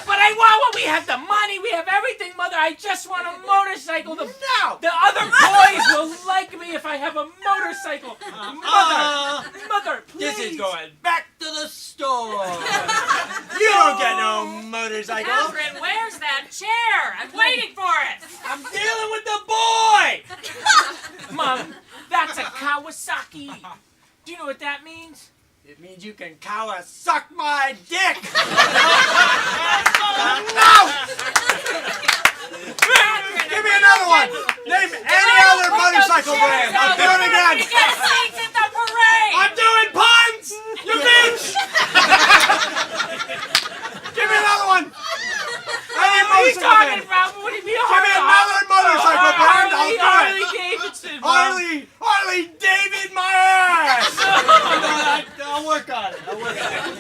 But I want what we have the money, we have everything, Mother. I just want a motorcycle. The other boys will like me if I have a motorcycle. Mother, please. This is going back to the store. You don't get no motorcycle. Catherine, where's that chair? I'm waiting for it. I'm dealing with the boy. Mom, that's a Kawasaki. Do you know what that means? It means you can suck my dick. Give me another one. Name any other motorcycle brand. I'll do it again. I'm doing puns. You bitch. Give me another one. Any motorcycle brand. What do you mean? Give me another motorcycle brand. I'll do it. Harley Davidson. Harley David my ass. I'll work on it.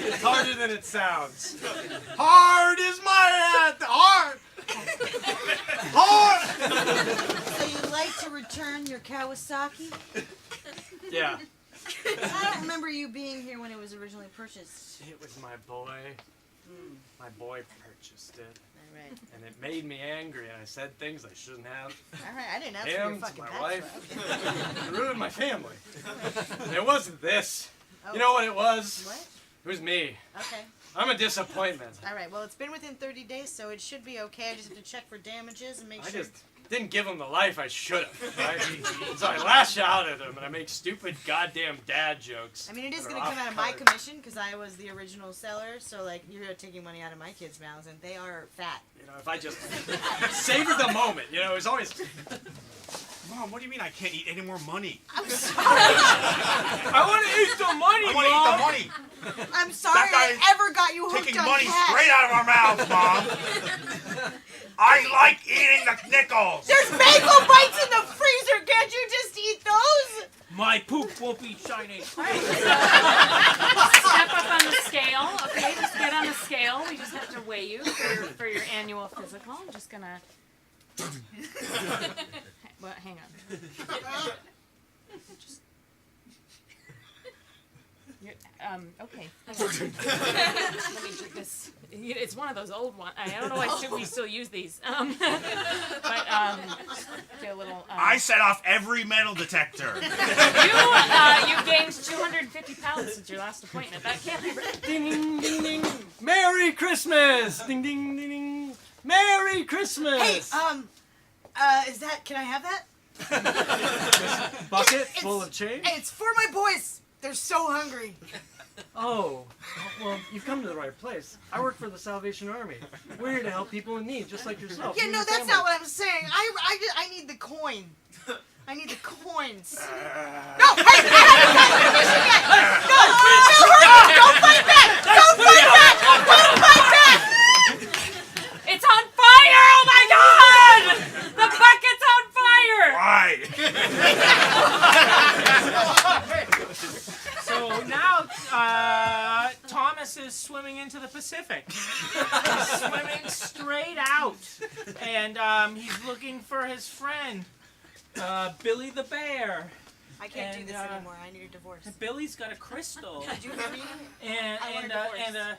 It's harder than it sounds. Hard is my ass. Hard. So you'd like to return your Kawasaki? Yeah. I don't remember you being here when it was originally purchased. It was my boy. My boy purchased it. All right. And it made me angry, and I said things I shouldn't have. All right, I didn't ask for your Him, to fucking my past wife. life. It ruined my family. And it wasn't this. Oh. You know what it was? What? It was me. Okay. I'm a disappointment. All right. Well, it's been within 30 days, so it should be okay. I just have to check for damages and make I sure. just didn't give him the life I should have. Right? So I lash out at him and I make stupid goddamn dad jokes. I mean, it is that going are to come out of my off-color. commission because I was the original seller. So, like, you're taking money out of my kids' mouths, and they are fat. You know, if I just savored the moment, you know, it was always. Mom, what do you mean I can't eat any more money? I'm sorry. I want to eat the money, I want to eat the money. I'm sorry I ever got you hooked Taking on money cash. straight out of our mouths, Mom. I like eating the nickels. There's bagel bites in the freezer. Can't you just eat those? My poop won't be shiny. Step up on the scale, okay? Just get on the scale. We just have to weigh you for your annual physical. I'm just gonna. Well, hang on. Okay. Hang on. Let me do this. It's one of those old ones. I don't know why we still use these. But get a little. I set off every metal detector. You've gained 250 pounds since your last appointment. That can't be right. Ding ding ding ding. Merry Christmas! Ding ding ding ding. Merry Christmas! Hey, is that? Can I have that? Bucket full of change? Hey, it's for my boys. They're so hungry. Oh, well, you've come to the right place. I work for the Salvation Army. We're here to help people in need, just like yourself. Yeah, you and no, your that's family. not what I'm saying. I need the coin. I need the coins. No, hey, no, hurry! Don't fight back! Don't fight back! Don't fight back! It's on fire! Oh my God! The bucket's on fire! Right. So now Thomas is swimming into the Pacific. He's swimming straight out, and he's looking for his friend, Billy the Bear. I can't do And, this anymore. I need a divorce. Billy's got a crystal Did you hear me? and I want and a divorce.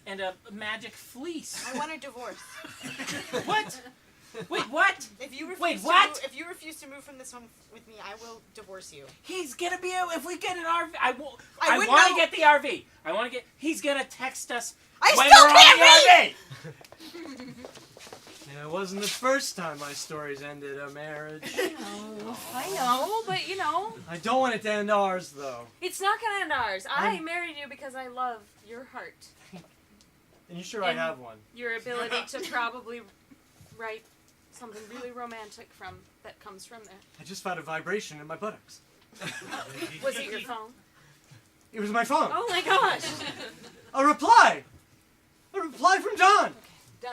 and a magic fleece. I want a divorce. What? Wait, what? If you refuse Wait, to what? Move, if you refuse to move from this home with me, I will divorce you. He's gonna be if we get an RV. I I want would to get the RV. I want to get. He's gonna text us I when still we're can't on the RV. Yeah, it wasn't the first time my stories ended a marriage. I know, but you know, I don't want it to end ours, though. it's not gonna end ours. I married you because I love your heart. And you sure And I have one? Your ability to probably write something really romantic that comes from there. I just found a vibration in my buttocks. Was it your phone? It was my phone. Oh my gosh! A reply! A reply from John!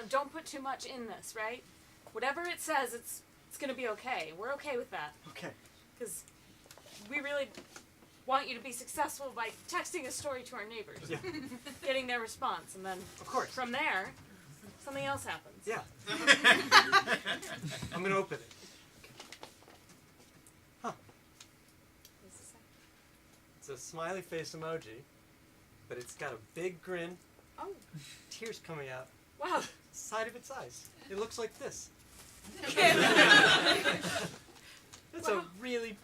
Don't put too much in this, right? Whatever it says, it's gonna be okay. We're okay with that. Okay. Because we really want you to be successful by texting a story to our neighbors, Yeah. getting their response, and then Of course. from there, something else happens. Yeah. I'm gonna open it. Huh. It's a smiley face emoji, but it's got a big grin, Oh, tears coming out, wow. side of its eyes. It looks like this. It's Wow. a really,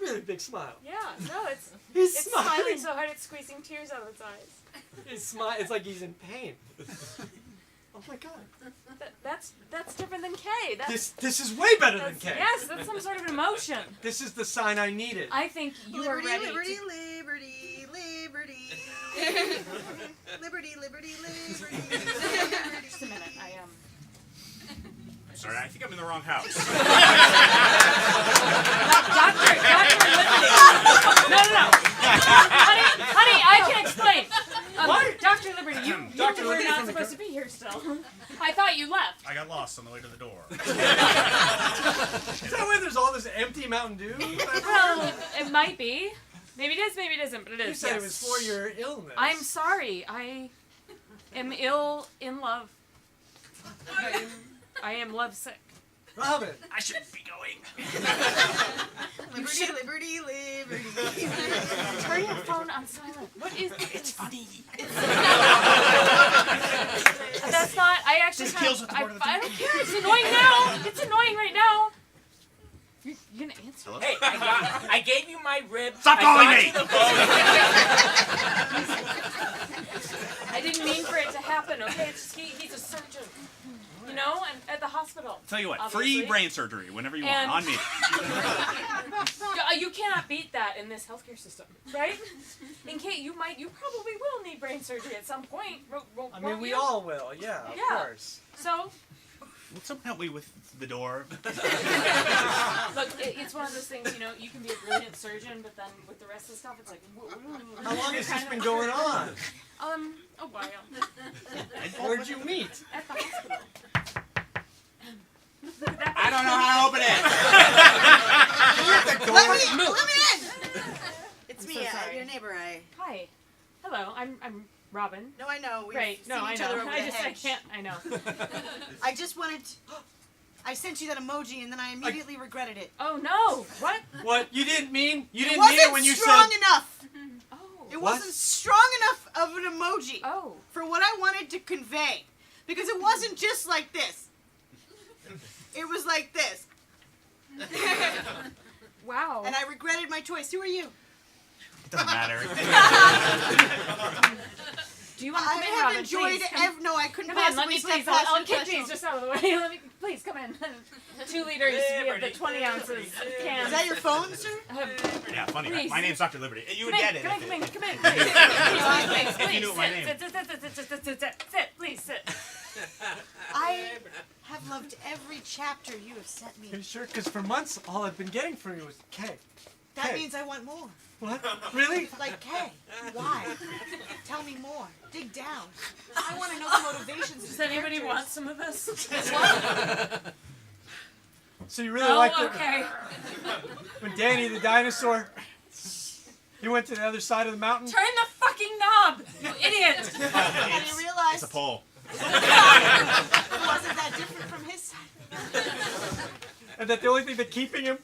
really big smile. Yeah, no, it's He's it's smiling. smiling so hard it's squeezing tears out of its eyes. It's like he's in pain. Oh my god. That's different than K. This is way better than That's, K. yes, that's some sort of emotion. This is the sign I needed. I think you are Liberty, ready liberty, to... liberty, liberty. Liberty, liberty, liberty. Just a minute, I Sorry, I think I'm in the wrong house. Doctor Liberty. No. Honey, I can explain. What? Dr. Liberty, you Dr. were Liberty not from the supposed to be here still. I thought you left. I got lost on the way to the door. Is that why there's all this empty Mountain Dew? Well, it might be. Maybe it is, maybe it isn't, but it is. You said yes. it was for your illness. I'm sorry. I am ill in love. I am lovesick. Robin. I should be going. Liberty, liberty, liberty. Turn your phone on silent. What is this? It's funny. That's not. I actually. This kills with the word of the I don't care. It's annoying now. It's annoying right now. You're gonna answer? Hello? Hey, I gave you my rib. Stop I calling got me! you the bone. I didn't mean for it to happen. Okay, it's just he's a surgeon. You know, and at the hospital. Tell you what, obviously. free brain surgery whenever you And- want. On me. You cannot beat that in this healthcare system, right? And Kate, you probably will need brain surgery at some point. I mean, we all will. Yeah, of course. So, Will someone help me with the door? look, it's one of those things, you know, you can be a brilliant surgeon, but then with the rest of the stuff, it's like, How long has this been going on? A while. Where'd you meet? At the hospital. I don't know how to open it. Let me in. It's I'm me, so sorry. your neighbor. Hi. Hello, I'm Robin. No, I know. We've Right. No, seen I each know. other over the I hedge. can't. I know. I just wanted to. I sent you that emoji and then I immediately regretted it. Oh no! What? What? You didn't mean? You It didn't mean wasn't it when you strong said. enough. Oh. It What? wasn't strong enough of an emoji. Oh. For what I wanted to convey, because it wasn't just like this. It was like this. Wow. And I regretted my choice. Who are you? It doesn't matter. Do you want to I come in, have Robin? enjoyed Please, no, I couldn't come in. Let possibly me step please. past I'll your kick these threshold. just out of the way. Let me please come in. 2 liters. We have the 20 ounces of cans. Is that your phone, sir? Yeah, funny. Please. My name's Dr. Liberty. You would Come get in, it. come in, if come in, it- come in. If Please, you knew my name. sit, sit, please sit. I have loved every chapter you have sent me. Are you sure? Because for months, all I've been getting from you was K. That K. means I want more. What? Really? Like K. Why? Tell me more. Dig down. I want to know the motivations. Does anybody want some of this? So you really No? like it Okay. when Danny the dinosaur, he went to the other side of the mountain? Turn the fucking knob, you idiot! And he realized It's a pole. it wasn't that different from his side. And that the only thing that keeping him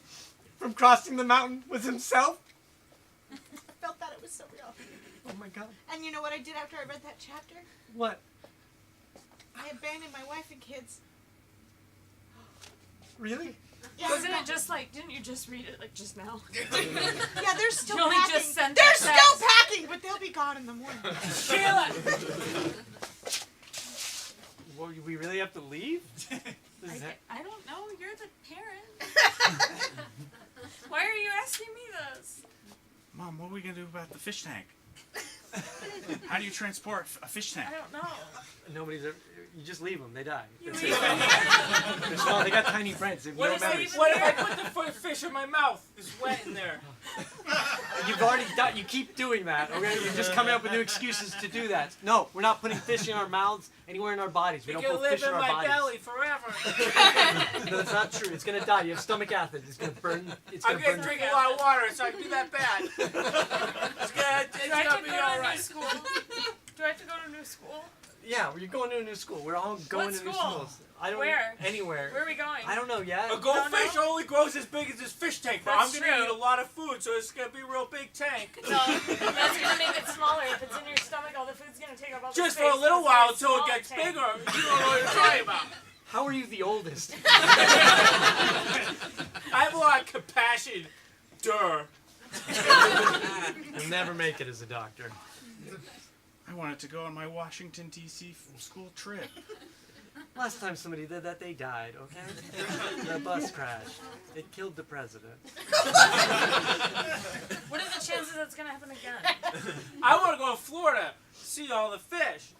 from crossing the mountain was himself? I felt that it was so real. Oh my god. And you know what I did after I read that chapter? What? I abandoned my wife and kids. Really? Yeah, Wasn't it just like, didn't you just read it like just now? Yeah, they're still You only packing. just sent They're that still text. packing, but they'll be gone in the morning. Sheila! Well, we really have to leave? I don't know, you're the parent. Why are you asking me this? Mom, what are we going to do about the fish tank? How do you transport a fish tank? I don't know. Nobody's ever. You just leave them, they die. You That's leave it. them. They're small, they got tiny brains. They have What no if memories. I put the fish in my mouth? It's wet in there. You've already done. You keep doing that, okay? You're just coming up with new excuses to do that. No, we're not putting fish in our mouths anywhere in our bodies. We It don't can put live fish in in our my bodies. belly forever. No, that's not true. It's gonna die. You have stomach acid. It's gonna burn. It's I'm gonna gonna burn. drink a lot of water. It's not gonna be that bad. It's gonna Do I have to be go to all new right. school? Do I have to go to new school? Yeah, you're going to a new school. We're all going What to new school? schools. I don't Where? Anywhere. Where are we going? I don't know yet. A goldfish only grows as big as this fish tank, but I'm That's gonna true. eat a lot of food, so it's gonna be a real big tank. No, that's gonna make it smaller. If it's in your stomach, all the food's gonna take up all the Just space. for a little It's while very until it small gets tank. bigger. You don't know what you're talking about. How are you the oldest? I have a lot of compassion. Durr. You'll never make it as a doctor. I wanted to go on my Washington, D.C. school trip. Last time somebody did that, they died, okay? The bus crashed. It killed the president. What are the chances that's gonna happen again? I want to go to Florida, see all the fish.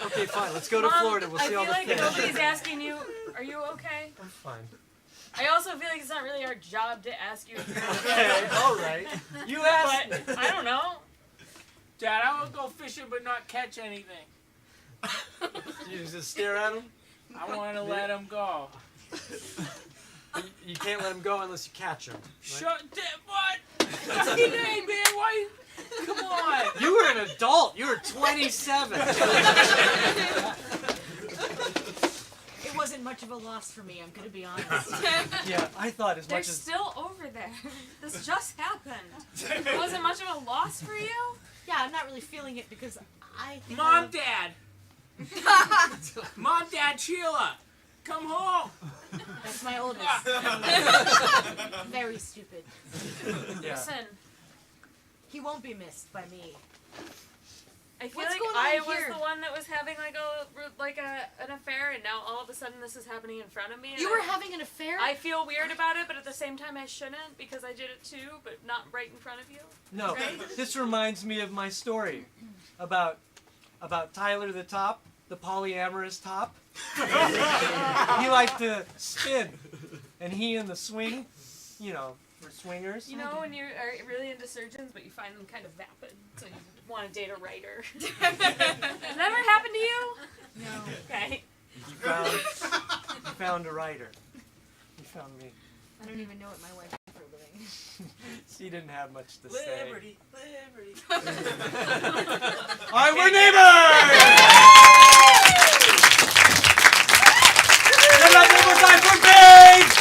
Okay, fine. Let's go to Mom, Florida. We'll see all the I fish. feel like nobody's asking you, are you okay? I'm fine. I also feel like it's not really our job to ask you if you're Okay, all right. You asked me. But I don't know. Dad, I want to go fishing but not catch anything. You just stare at him. I want to let him go. You can't let him go unless you catch him. Right? Shut that what? Hey, man, why? Come on. You were an adult. You were 27. It wasn't much of a loss for me, I'm gonna be honest. Yeah, I thought as They're much as. still over there. This just happened. It wasn't much of a loss for you? Yeah, I'm not really feeling it because I think Mom, Dad. Mom, Dad, Sheila. come home. That's my oldest. Very stupid. Yeah. Listen, He won't be missed by me. I feel What's like going on I was here? the one that was having an affair, and now all of a sudden this is happening in front of me. And You were having an affair? I feel weird about it, but at the same time I shouldn't because I did it too, but not right in front of you. No, Right? this reminds me of my story about Tyler the Top, the polyamorous top. He liked to spin, and he and the swing, for swingers. You know when you are really into surgeons, but you find them kind of vapid, so you want to date a writer. Has that ever happened to you? No. Okay. You found a writer. You found me. I don't even know what my wife did for a living. She didn't have much to say. Liberty. All right, we're neighbors! Give it up one more time for Paige!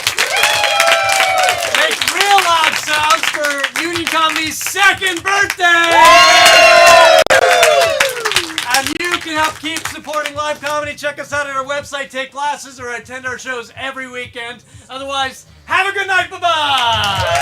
Make real loud sounds for Union Comedy's second birthday! And you can help keep supporting live comedy. Check us out at our website, take classes, or attend our shows every weekend. Otherwise, have a good night. Bye-bye!